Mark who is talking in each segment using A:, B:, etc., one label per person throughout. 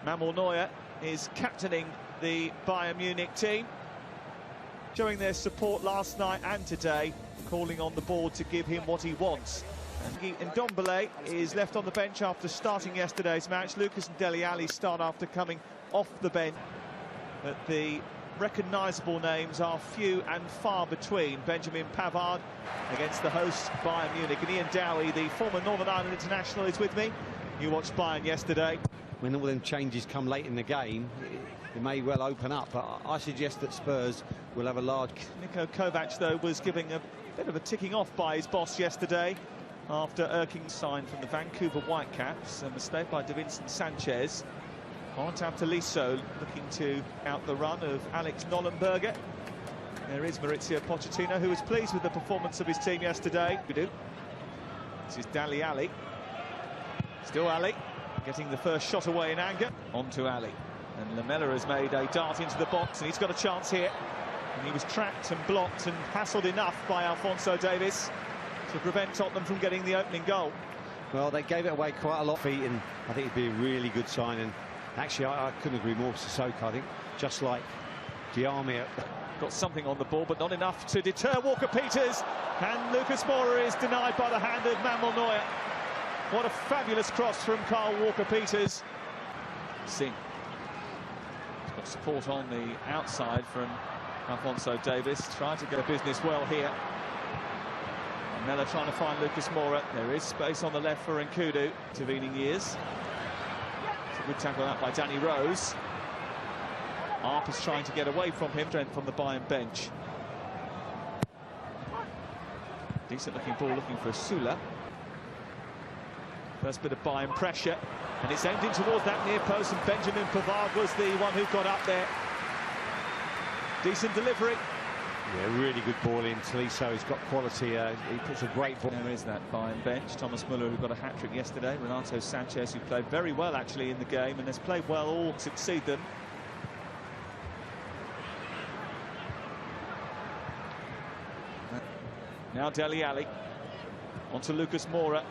A: Manuel Neuer is captaining the Bayern Munich team, showing their support last night and today, calling on the board to give him what he wants. And Ndombele is left on the bench after starting yesterday's match. Lucas and Dele Alli start after coming off the bench. But the recognisable names are few and far between. Benjamin Pavard against the host Bayern Munich. And Ian Dowie, the former Northern Ireland international, is with me. You watched Bayern yesterday.
B: When all them changes come late in the game, it may well open up. But I suggest that Spurs will have a large...
A: Niko Kovac, though, was giving a bit of a ticking off by his boss yesterday after irking sign from the Vancouver Whitecaps. A mistake by Davinson Sanchez. Quentin Tolisso looking to out the run of Alex Nollenberger. There is Maurizio Pochettino, who was pleased with the performance of his team yesterday. This is Dele Alli. Still Alli, getting the first shot away in anger. On to Alli. And Lamela has made a dart into the box, and he's got a chance here. And he was trapped and blocked and hassled enough by Alphonso Davies to prevent Tottenham from getting the opening goal.
B: Well, they gave it away quite a lot, and I think it'd be a really good sign. And actually, I couldn't agree more with Sissoko. I think just like Diarmi
A: got something on the ball, but not enough to deter Walker-Peters. And Lucas Moura is denied by the hand of Manuel Neuer. What a fabulous cross from Kyle Walker-Peters. Singh. He's got support on the outside from Alphonso Davies. Trying to get business well here. Mella trying to find Lucas Moura. There is space on the left for Nkudu. Intervening years. It's a good tackle out by Danny Rose. Arp is trying to get away from him. Strength from the Bayern bench. Decent looking ball, looking for Sula. First bit of Bayern pressure, and it's aimed in towards that near post, and Benjamin Pavard was the one who got up there. Decent delivery.
B: Yeah, really good ball in. Tolisso has got quality. He puts a great ball.
A: There is that Bayern bench. Thomas Müller, who got a hat-trick yesterday. Renato Sanchez, who played very well actually in the game, and has played well all succeed them. Now Dele Alli onto Lucas Moura,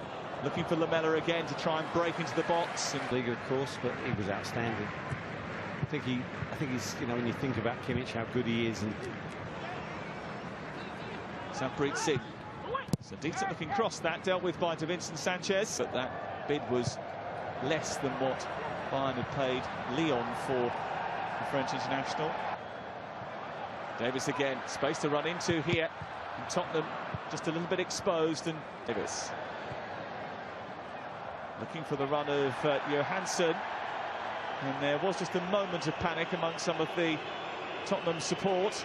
A: looking for Lamela again to try and break into the box. And
B: Liga, of course, but he was outstanding. I think he's, you know, when you think about Kimmich, how good he is. And
A: Savpreet Singh. It's a decent looking cross that, dealt with by Davinson Sanchez, but that bid was less than what Bayern had paid Lyon for the French international. Davies again, space to run into here. And Tottenham just a little bit exposed, and Davies looking for the run of Johansson. And there was just a moment of panic among some of the Tottenham support.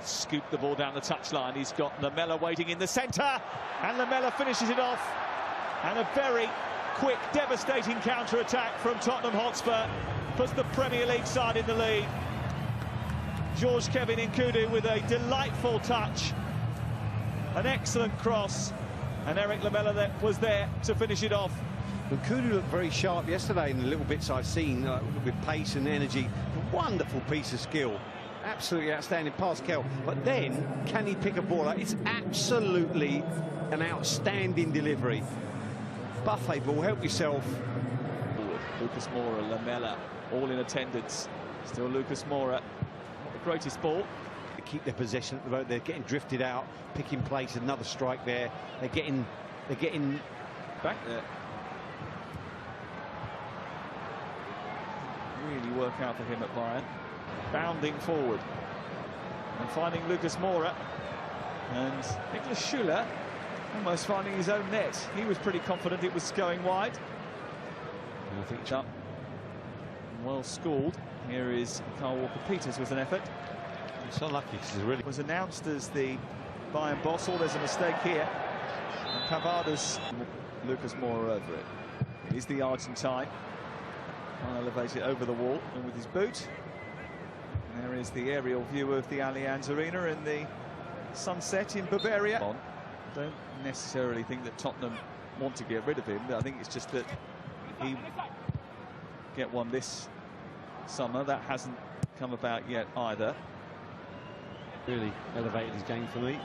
A: Scooped the ball down the touchline. He's got Lamela waiting in the centre, and Lamela finishes it off. And a very quick, devastating counter-attack from Tottenham Hotspur puts the Premier League side in the lead. George Kevin Nkudu with a delightful touch, an excellent cross, and Eric Lamela was there to finish it off.
B: Nkudu looked very sharp yesterday in the little bits I've seen, with pace and energy. A wonderful piece of skill. Absolutely outstanding pass, Kel. But then, can he pick a ball out? It's absolutely an outstanding delivery. Buffet ball, help yourself.
A: Lucas Moura, Lamela, all in attendance. Still Lucas Moura, not the greatest ball.
B: They keep their possession at the moment. They're getting drifted out, picking place, another strike there. They're getting
A: back there. Really work out for him at Bayern. Bounding forward and finding Lucas Moura, and Niklas Süle almost finding his own net. He was pretty confident it was going wide. I think up well schooled. Here is Kyle Walker-Peters with an effort.
B: It's unlucky because it really
A: was announced as the Bayern boss. Oh, there's a mistake here, and Pavard has Lucas Moura over it. He's the Argentine. I'll elevate it over the wall and with his boot. There is the aerial view of the Allianz Arena in the sunset in Bavaria. I don't necessarily think that Tottenham want to get rid of him. I think it's just that he get one this summer. That hasn't come about yet either.
B: Really elevated his game for me.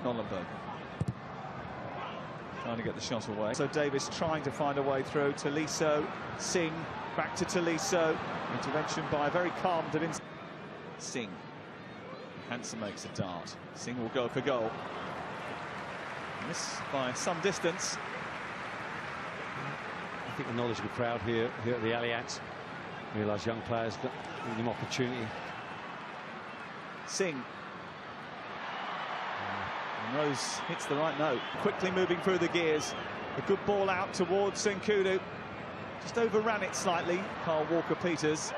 A: Nollenberg trying to get the shot away. So Davis trying to find a way through. Tolisso, Singh, back to Tolisso. Intervention by a very calm Davinson. Singh. Hansen makes a dart. Singh will go for goal. Miss by some distance.
B: I think the knowledgeable crowd here at the Allianz realise young players got them opportunity.
A: Singh. Rose hits the right note. Quickly moving through the gears. A good ball out towards Nkudu. Just overran it slightly. Carl Walker-Peters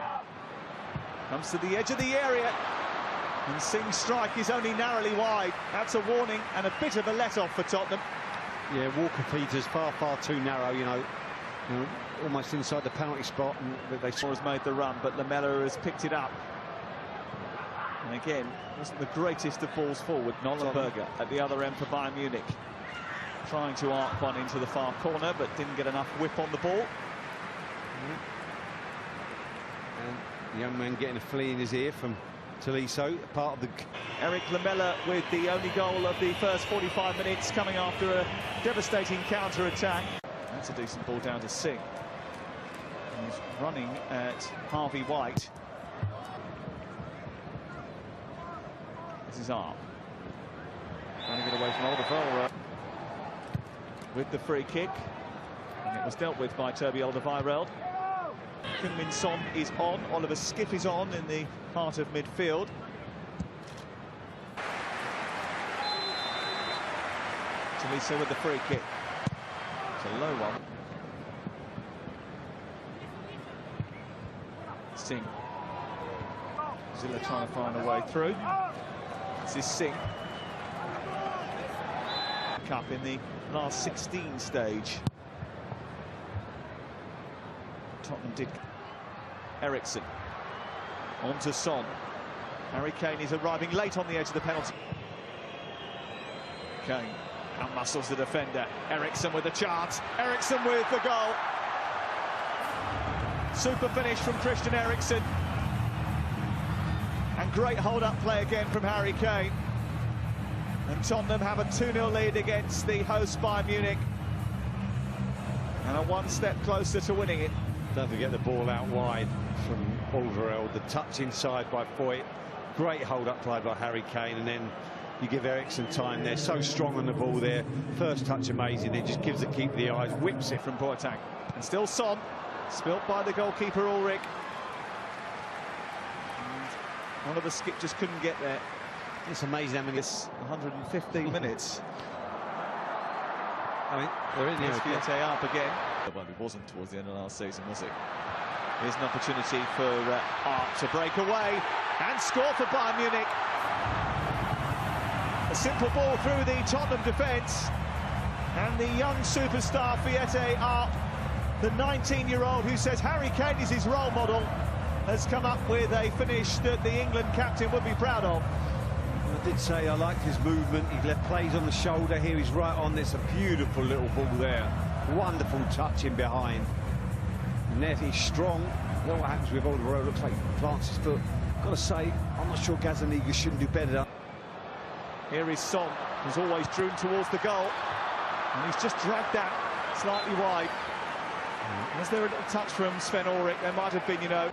A: comes to the edge of the area. And Singh's strike is only narrowly wide. That's a warning and a bit of a let-off for Tottenham.
B: Yeah, Walker-Peters far too narrow, you know, almost inside the penalty spot. And they
A: has made the run, but Lamela has picked it up. And again, wasn't the greatest of balls forward. Nollenberger at the other end for Bayern Munich. Trying to arc one into the far corner, but didn't get enough whip on the ball.
B: And the young man getting a flea in his ear from Tolisso, part of the...
A: Eric Lamela with the only goal of the first 45 minutes, coming after a devastating counter-attack. That's a decent ball down to Singh. He's running at Harvey White. This is Arp. Trying to get away from Alderweireld with the free kick. And it was dealt with by Toby Alderweireld. Heung-min Son is on. Oliver Skipp is on in the heart of midfield. Tolisso with the free kick. It's a low one. Singh. Zilla trying to find a way through. This is Singh. Cup in the last 16 stage. Tottenham did. Eriksson. On to Son. Harry Kane is arriving late on the edge of the penalty. Kane outmuscles the defender. Eriksson with a chance. Eriksson with the goal. Super finish from Christian Eriksen. And great hold-up play again from Harry Kane. And Tottenham have a 2-0 lead against the host Bayern Munich. And are one step closer to winning it.
B: Don't forget the ball out wide from Alderweireld, the touch inside by Foyt. Great hold-up play by Harry Kane, and then you give Eriksson time there. So strong on the ball there. First touch amazing, it just gives the keeper the eyes, whips it
A: from Boateng. And still Son, spilt by the goalkeeper Ulrich. And Oliver Skipp just couldn't get there.
B: It's amazing how many...
A: It's 115 minutes.
B: I mean, they're in there
A: again. Up again. Well, it wasn't towards the end of last season, was it? Here's an opportunity for Arp to break away and score for Bayern Munich. A simple ball through the Tottenham defence, and the young superstar Fiete Arp, the 19-year-old who says Harry Kane is his role model, has come up with a finish that the England captain would be proud of.
B: I did say I liked his movement. He left plays on the shoulder. Here he's right on. There's a beautiful little ball there. Wonderful touch in behind. And there he's strong. You know what happens with Alderweireld? Looks like he plants his foot. Got to say, I'm not sure Gazzaniga shouldn't do better.
A: Here is Son, who's always drew towards the goal. And he's just dragged that slightly wide. Was there a little touch from Sven Ulrich? There might have been, you know.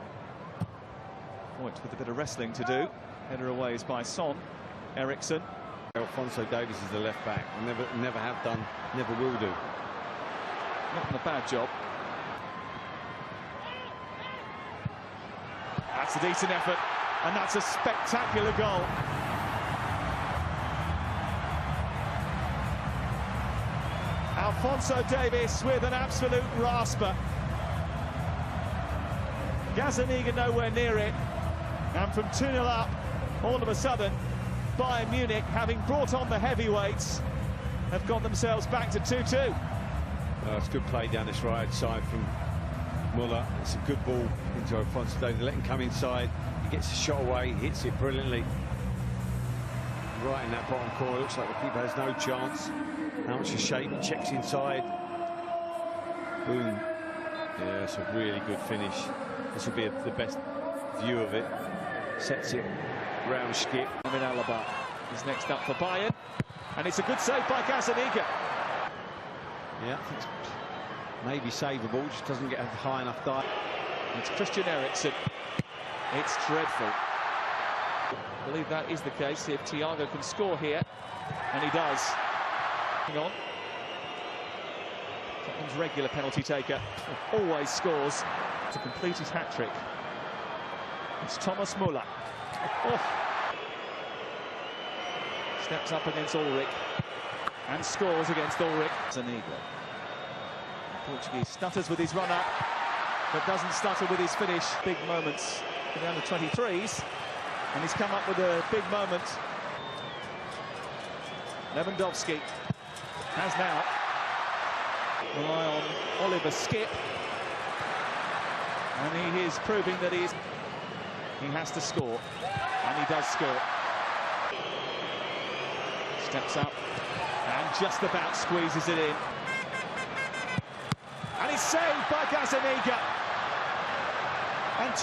A: Point with a bit of wrestling to do. Header away is by Son. Eriksson.
B: Alphonso Davies is the left back. Never have done, never will do.
A: Not done a bad job. That's a decent effort, and that's a spectacular goal. Alphonso Davies with an absolute rasper. Gazzaniga nowhere near it, and from 2-0 up, all of a sudden, Bayern Munich, having brought on the heavyweights, have got themselves back to 2-2.
B: It's good play down this right side from Muller. It's a good ball into Alphonso Davies. Let him come inside. He gets a shot away, he hits it brilliantly. Right in that bottom corner, looks like the keeper has no chance. How much a shape, he checks inside. Boom. Yeah, it's a really good finish. This will be the best view of it. Sets it round Skipp.
A: Alaba is next up for Bayern, and it's a good save by Gazzaniga.
B: Yeah, it's maybe savable, just doesn't get a high enough dive.
A: It's Christian Eriksen. It's dreadful. I believe that is the case if Thiago can score here, and he does. Hang on. Tottenham's regular penalty taker always scores to complete his hat-trick. It's Thomas Muller. Oh. Steps up against Ulrich and scores against Ulrich. Zaniga. Portuguese stutters with his run-up, but doesn't stutter with his finish. Big moments for the under-23s, and he's come up with a big moment. Lewandowski has now rely on Oliver Skip, and he is proving that he has to score, and he does score. Steps up and just about squeezes it in, and he's saved by Zaniga. And